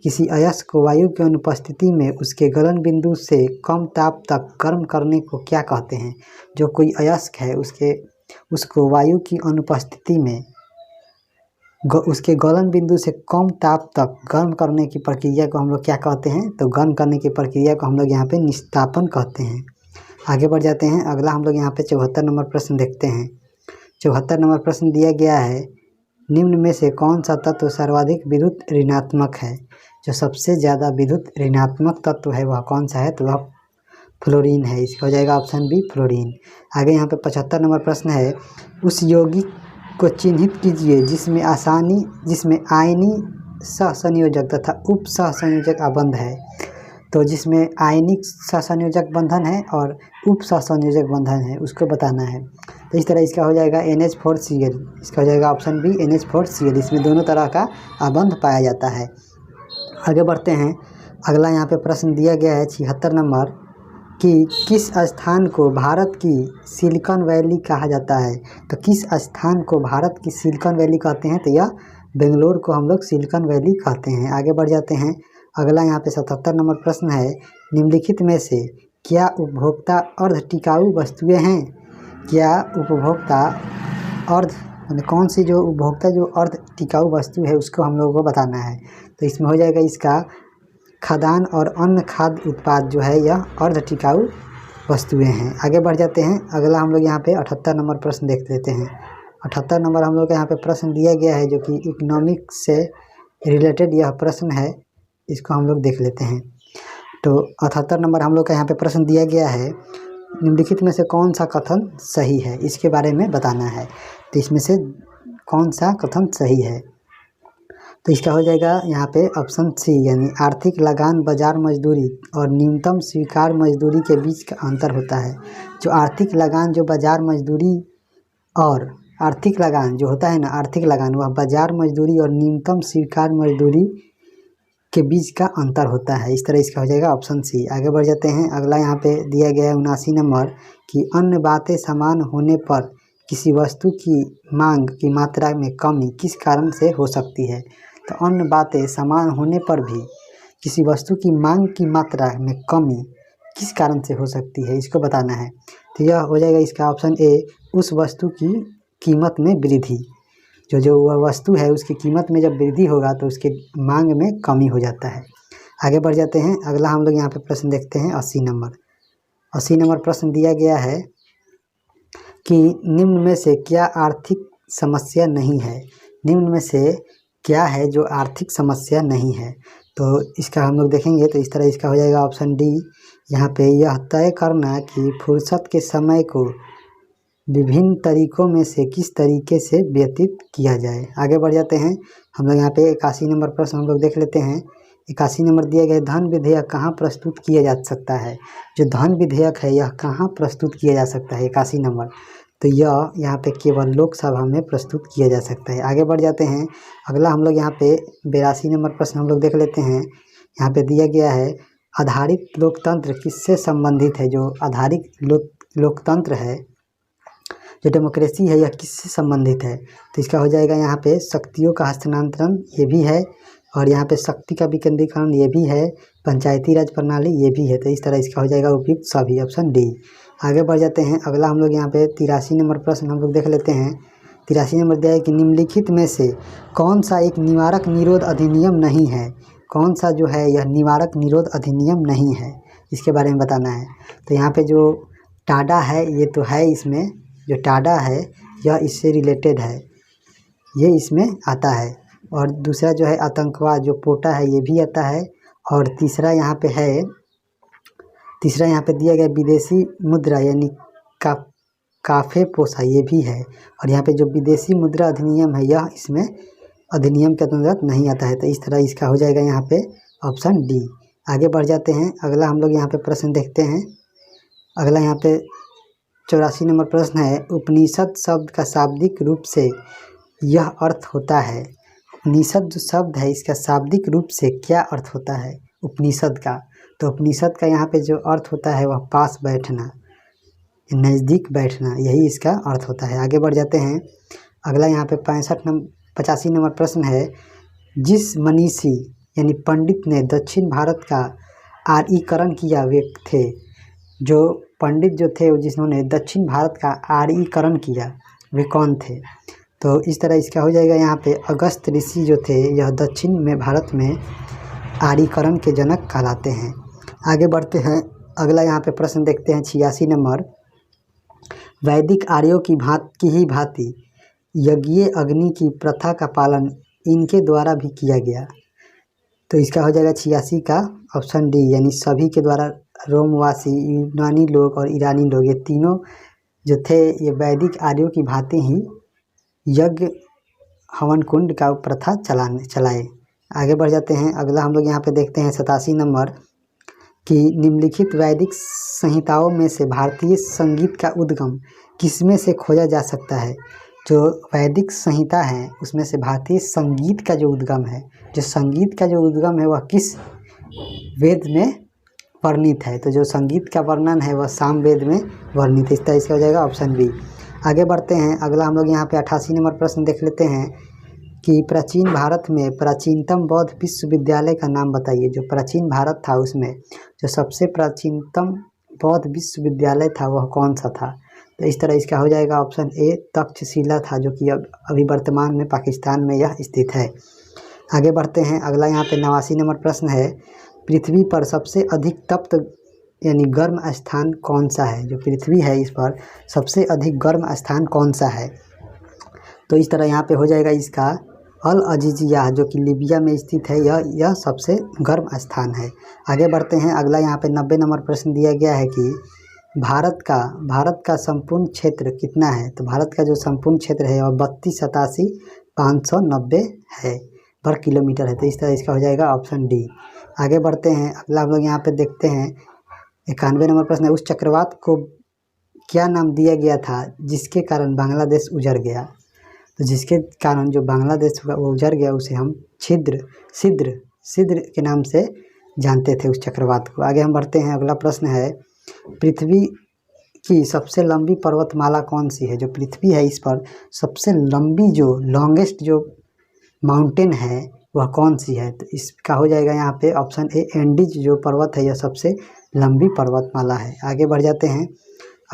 किसी अयस्क को वायु की अनुपस्थिति में उसके गलन बिंदु से कम ताप तक गर्म करने को क्या कहते हैं? जो कोई अयस्क है उसको वायु की अनुपस्थिति में उसके गलन बिंदु से कम ताप तक गर्म करने की प्रक्रिया को हम लोग क्या कहते हैं? तो गर्म करने की प्रक्रिया को हम लोग यहाँ पे निस्तापन कहते हैं। आगे बढ़ जाते हैं। अगला हम लोग यहाँ पे 74 नंबर प्रश्न देखते हैं। 74 नंबर प्रश्न दिया गया है, निम्न में से कौन सा तत्व सर्वाधिक विद्युत ऋणात्मक है? जो सबसे ज़्यादा विद्युत ऋणात्मक तत्व है वह कौन सा है? तो वह फ्लोरीन है। इसका हो जाएगा ऑप्शन बी, फ्लोरीन। आगे यहाँ पे 75 नंबर प्रश्न है, उस यौगिक को चिन्हित कीजिए जिसमें आयनी सहसंयोजक तथा उप सहसंयोजक आबंध है। तो जिसमें आयनिक सहसंयोजक बंधन है और उप सहसंयोजक बंधन है उसको बताना है। तो इस तरह इसका हो जाएगा NH4Cl। इसका हो जाएगा ऑप्शन बी, NH4Cl। इसमें दोनों तरह का आबंध पाया जाता है। आगे बढ़ते हैं। अगला यहाँ पे प्रश्न दिया गया है 76 नंबर कि किस स्थान को भारत की सिलिकॉन वैली कहा जाता है? तो किस स्थान को भारत की सिलिकॉन वैली कहते हैं? तो यह बेंगलोर को हम लोग सिलिकॉन वैली कहते हैं। आगे बढ़ जाते हैं। अगला यहाँ पे 77 नंबर प्रश्न है, निम्नलिखित में से क्या उपभोक्ता अर्ध टिकाऊ वस्तुएं हैं? क्या उपभोक्ता कौन सी जो उपभोक्ता जो अर्ध टिकाऊ वस्तु है उसको हम लोगों को बताना है। तो इसमें हो जाएगा इसका खाद्यान्न और अन्य खाद्य उत्पाद जो है यह अर्ध टिकाऊ वस्तुएं हैं। आगे बढ़ जाते हैं। अगला हम लोग यहाँ पे 78 नंबर प्रश्न देख लेते हैं। 78 नंबर हम लोग का यहाँ पे प्रश्न दिया गया है जो कि इकोनॉमिक्स से रिलेटेड यह प्रश्न है, इसको हम लोग देख लेते हैं। तो 78 नंबर हम लोग का यहाँ पे प्रश्न दिया गया है, निम्नलिखित में से कौन सा कथन सही है इसके बारे में बताना है। तो इसमें से कौन सा कथन सही है? तो इसका हो जाएगा यहाँ पे ऑप्शन सी, यानी आर्थिक लगान बाजार मजदूरी और न्यूनतम स्वीकार मजदूरी के बीच का अंतर होता है। जो आर्थिक लगान जो बाजार मजदूरी और आर्थिक लगान जो होता है ना, आर्थिक लगान वह बाजार मजदूरी और न्यूनतम स्वीकार मजदूरी के बीच का अंतर होता है। इस तरह इसका हो जाएगा ऑप्शन सी। आगे बढ़ जाते हैं। अगला यहाँ पे दिया गया है 79 नंबर कि अन्य बातें समान होने पर किसी वस्तु की मांग की मात्रा में कमी किस कारण से हो सकती है। तो अन्य बातें समान होने पर भी किसी वस्तु की मांग की मात्रा में कमी किस कारण से हो सकती है, इसको बताना है। तो यह हो जाएगा इसका ऑप्शन ए, उस वस्तु की कीमत में वृद्धि। जो वह वस्तु है उसकी कीमत में जब वृद्धि होगा तो उसके मांग में कमी हो जाता है। आगे बढ़ जाते हैं। अगला हम लोग यहाँ पे प्रश्न देखते हैं 80 नंबर। 80 नंबर प्रश्न दिया गया है कि निम्न में से क्या आर्थिक समस्या नहीं है। निम्न में से क्या है जो आर्थिक समस्या नहीं है। तो इसका हम लोग देखेंगे तो इस तरह इसका हो जाएगा ऑप्शन डी। यहाँ पे यह तय करना कि फुर्सत के समय को विभिन्न तरीकों में से किस तरीके से व्यतीत किया जाए। आगे बढ़ जाते हैं हम लोग यहाँ पे 81 नंबर प्रश्न हम लोग देख लेते हैं। 81 नंबर दिया गया धन विधेयक कहाँ प्रस्तुत किया जा सकता है। जो धन विधेयक है यह कहाँ प्रस्तुत किया जा सकता है 81 नंबर। तो यह यहाँ पे केवल लोकसभा में प्रस्तुत किया जा सकता है। आगे बढ़ जाते हैं। अगला हम लोग यहाँ पे 82 नंबर प्रश्न हम लोग देख लेते हैं। यहाँ पे दिया गया है आधारित लोकतंत्र किससे संबंधित है। जो आधारित लोकतंत्र है, जो डेमोक्रेसी है, यह किससे संबंधित है। तो इसका हो जाएगा यहाँ पे शक्तियों का हस्तांतरण ये भी है, और यहाँ पे शक्ति का विकेंद्रीकरण ये भी है, पंचायती राज प्रणाली ये भी है। तो इस तरह इसका हो जाएगा उपयुक्त सभी, ऑप्शन डी। आगे बढ़ जाते हैं। अगला हम लोग यहाँ पे 83 नंबर प्रश्न हम लोग देख लेते हैं। 83 नंबर दिया है कि निम्नलिखित में से कौन सा एक निवारक निरोध अधिनियम नहीं है। कौन सा जो है यह निवारक निरोध अधिनियम नहीं है, इसके बारे में बताना है। तो यहाँ पे जो टाडा है ये तो है, इसमें जो टाडा है यह इससे रिलेटेड है, ये इसमें आता है। और दूसरा जो है आतंकवाद जो पोटा है ये भी आता है। और तीसरा यहाँ पे दिया गया विदेशी मुद्रा यानी काफे पोसा ये भी है। और यहाँ पे जो विदेशी मुद्रा अधिनियम है यह इसमें अधिनियम के अंतर्गत नहीं आता है। तो इस तरह इसका हो जाएगा यहाँ पे ऑप्शन डी। आगे बढ़ जाते हैं। अगला हम लोग यहाँ पे प्रश्न देखते हैं। अगला यहाँ पे 84 नंबर प्रश्न है उपनिषद शब्द का शाब्दिक रूप से यह अर्थ होता है। उपनिषद जो शब्द है इसका शाब्दिक रूप से क्या अर्थ होता है उपनिषद का। तो उपनिषद का यहाँ पे जो अर्थ होता है वह पास बैठना, नज़दीक बैठना, यही इसका अर्थ होता है। आगे बढ़ जाते हैं। अगला यहाँ पे 85 नंबर प्रश्न है जिस मनीषी यानी पंडित ने दक्षिण भारत का आर्यीकरण किया वे थे। जो पंडित जो थे जिन्होंने दक्षिण भारत का आर्यीकरण किया वे कौन थे। तो इस तरह इसका हो जाएगा यहाँ पे अगस्त ऋषि जो थे यह दक्षिण में भारत में आर्यीकरण के जनक कहलाते हैं। आगे बढ़ते हैं। अगला यहाँ पे प्रश्न देखते हैं 86 नंबर। वैदिक आर्यों की ही भांति यज्ञ अग्नि की प्रथा का पालन इनके द्वारा भी किया गया। तो इसका हो जाएगा 86 का ऑप्शन डी, यानी सभी के द्वारा। रोमवासी, यूनानी लोग और ईरानी लोग ये तीनों जो थे ये वैदिक आर्यों की भांति ही यज्ञ हवन कुंड का प्रथा चलाए। आगे बढ़ जाते हैं। अगला हम लोग यहाँ पे देखते हैं 87 नंबर कि निम्नलिखित वैदिक संहिताओं में से भारतीय संगीत का उद्गम किसमें से खोजा जा सकता है। जो वैदिक संहिता है उसमें से भारतीय संगीत का जो उद्गम है, जो संगीत का जो उद्गम है वह किस वेद में वर्णित है। तो जो संगीत का वर्णन है वह साम वेद में वर्णित है। इस तरह इसका हो जाएगा ऑप्शन बी। आगे बढ़ते हैं। अगला हम लोग यहाँ पे 88 नंबर प्रश्न देख लेते हैं कि प्राचीन भारत में प्राचीनतम बौद्ध विश्वविद्यालय का नाम बताइए। जो प्राचीन भारत था उसमें जो सबसे प्राचीनतम बौद्ध विश्वविद्यालय था वह कौन सा था। तो इस तरह इसका हो जाएगा ऑप्शन ए तक्षशिला था, जो कि अभी वर्तमान में पाकिस्तान में यह स्थित है। आगे बढ़ते हैं। अगला यहाँ पे 89 नंबर प्रश्न है पृथ्वी पर सबसे अधिक तप्त यानी गर्म स्थान कौन सा है। जो पृथ्वी है इस पर सबसे अधिक गर्म स्थान कौन सा है। तो इस तरह यहाँ पे हो जाएगा इसका अल अजीजिया जो कि लीबिया में स्थित है, यह सबसे गर्म स्थान है। आगे बढ़ते हैं। अगला यहाँ पे 90 नंबर प्रश्न दिया गया है कि भारत का संपूर्ण क्षेत्र कितना है। तो भारत का जो संपूर्ण क्षेत्र है वह 32,87,590 है वर्ग किलोमीटर है। तो इस तरह इसका हो जाएगा ऑप्शन डी। आगे बढ़ते हैं। अगला हम लोग यहाँ पे देखते हैं 91 नंबर प्रश्न है उस चक्रवात को क्या नाम दिया गया था जिसके कारण बांग्लादेश उजड़ गया। तो जिसके कारण जो बांग्लादेश वो उजड़ गया उसे हम सिद्र के नाम से जानते थे उस चक्रवात को। आगे हम बढ़ते हैं। अगला प्रश्न है पृथ्वी की सबसे लंबी पर्वतमाला कौन सी है? जो पृथ्वी है इस पर सबसे लंबी जो लॉन्गेस्ट जो माउंटेन है वह कौन सी है? तो इसका हो जाएगा यहाँ पे ऑप्शन ए एंडीज जो पर्वत है यह सबसे लंबी पर्वतमाला है। आगे बढ़ जाते हैं।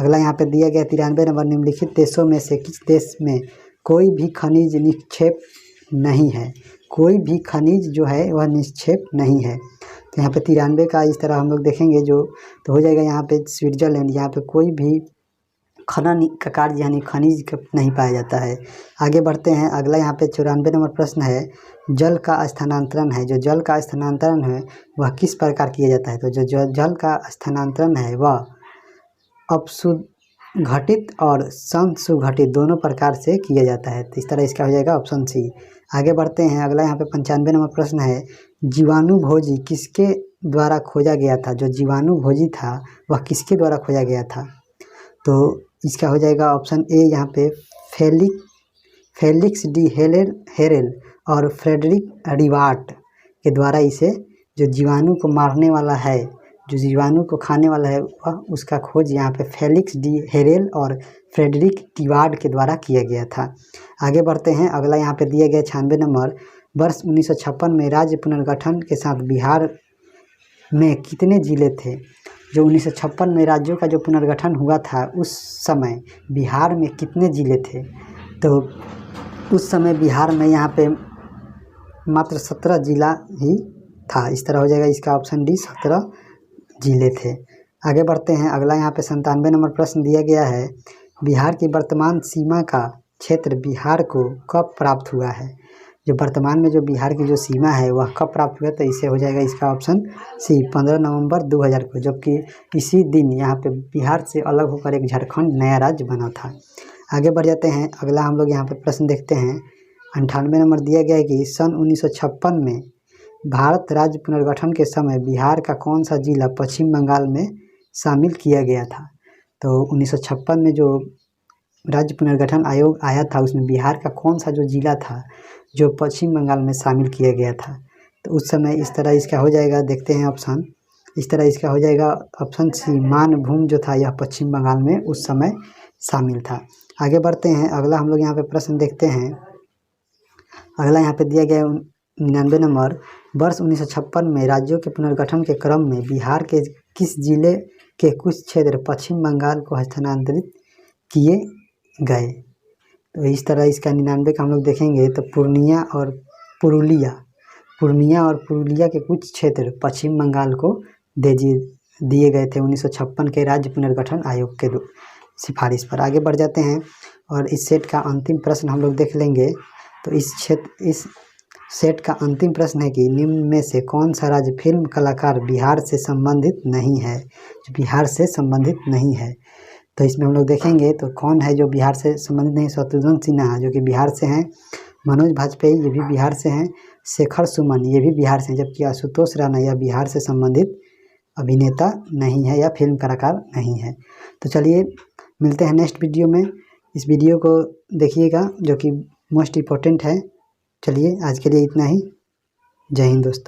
अगला यहाँ पे दिया गया 93 नंबर, निम्नलिखित देशों में से किस देश में कोई भी खनिज निक्षेप नहीं है? कोई भी खनिज जो है वह निक्षेप नहीं है। तो यहाँ पे 93 का इस तरह हम लोग देखेंगे जो तो हो जाएगा यहाँ पे स्विट्जरलैंड। यहाँ पे कोई भी खनन का कार्य यानी खनिज नहीं पाया जाता है। आगे बढ़ते हैं। अगला यहाँ पे 94 नंबर प्रश्न है, जल का स्थानांतरण है। जो जल का स्थानांतरण है वह किस प्रकार किया जाता है? तो जो जल का स्थानांतरण है वह अपसुघटित और संसुघटित दोनों प्रकार से किया जाता है। तो इस तरह इसका हो जाएगा ऑप्शन सी। आगे बढ़ते हैं। अगला यहाँ पे 95 नंबर प्रश्न है, जीवाणुभोजी किसके द्वारा खोजा गया था? जो जीवाणुभोजी था वह किसके द्वारा खोजा गया था? तो इसका हो जाएगा ऑप्शन ए यहाँ पे फेलिक्स डी हेरेल और फ्रेडरिक रिवार्ट के द्वारा इसे जो जीवाणु को मारने वाला है, जो जीवाणु को खाने वाला है वह उसका खोज यहाँ पे फेलिक्स डी हेरेल और फ्रेडरिक रिवार्ट के द्वारा किया गया था। आगे बढ़ते हैं। अगला यहाँ पे दिया गया 96 नंबर, वर्ष 1956 में राज्य पुनर्गठन के साथ बिहार में कितने जिले थे? जो 1956 में राज्यों का जो पुनर्गठन हुआ था उस समय बिहार में कितने जिले थे? तो उस समय बिहार में यहाँ पे मात्र 17 जिला ही था। इस तरह हो जाएगा इसका ऑप्शन डी, 17 जिले थे। आगे बढ़ते हैं। अगला यहाँ पे 97 नंबर प्रश्न दिया गया है, बिहार की वर्तमान सीमा का क्षेत्र बिहार को कब प्राप्त हुआ है? जो वर्तमान में जो बिहार की जो सीमा है वह कब प्राप्त हुआ? तो इसे हो जाएगा इसका ऑप्शन सी, 15 नवंबर 2000 को, जबकि इसी दिन यहाँ पे बिहार से अलग होकर एक झारखंड नया राज्य बना था। आगे बढ़ जाते हैं। अगला हम लोग यहाँ पे प्रश्न देखते हैं। 98 नंबर दिया गया है कि सन 1956 में भारत राज्य पुनर्गठन के समय बिहार का कौन सा जिला पश्चिम बंगाल में शामिल किया गया था? तो 1956 में जो राज्य पुनर्गठन आयोग आया था उसमें बिहार का कौन सा जो जिला था जो पश्चिम बंगाल में शामिल किया गया था? तो उस समय इस तरह इसका हो जाएगा, देखते हैं ऑप्शन। इस तरह इसका हो जाएगा ऑप्शन सी, मानभूम जो था यह पश्चिम बंगाल में उस समय शामिल था। आगे बढ़ते हैं। अगला हम लोग यहाँ पे प्रश्न देखते हैं। अगला यहाँ पे दिया गया 99 नंबर, वर्ष 1956 में राज्यों के पुनर्गठन के क्रम में बिहार के किस जिले के कुछ क्षेत्र पश्चिम बंगाल को हस्तांतरित किए गए? तो इस तरह इसका 99 का हम लोग देखेंगे तो पूर्णिया और पुरुलिया के कुछ क्षेत्र पश्चिम बंगाल को दिए गए थे 1956 के राज्य पुनर्गठन आयोग के सिफारिश पर। आगे बढ़ जाते हैं और इस सेट का अंतिम प्रश्न हम लोग देख लेंगे। तो इस सेट का अंतिम प्रश्न है कि निम्न में से कौन सा राज्य फिल्म कलाकार बिहार से संबंधित नहीं है? जो बिहार से संबंधित नहीं है, तो इसमें हम लोग देखेंगे तो कौन है जो बिहार से संबंधित नहीं? शत्रुघ्न सिन्हा जो कि बिहार से हैं, मनोज बाजपेयी ये भी बिहार से हैं, शेखर सुमन ये भी बिहार से हैं, जबकि आशुतोष राणा यह बिहार से संबंधित अभिनेता नहीं है या फिल्म कलाकार नहीं है। तो चलिए मिलते हैं नेक्स्ट वीडियो में। इस वीडियो को देखिएगा जो कि मोस्ट इम्पोर्टेंट है। चलिए आज के लिए इतना ही। जय हिंद दोस्तों।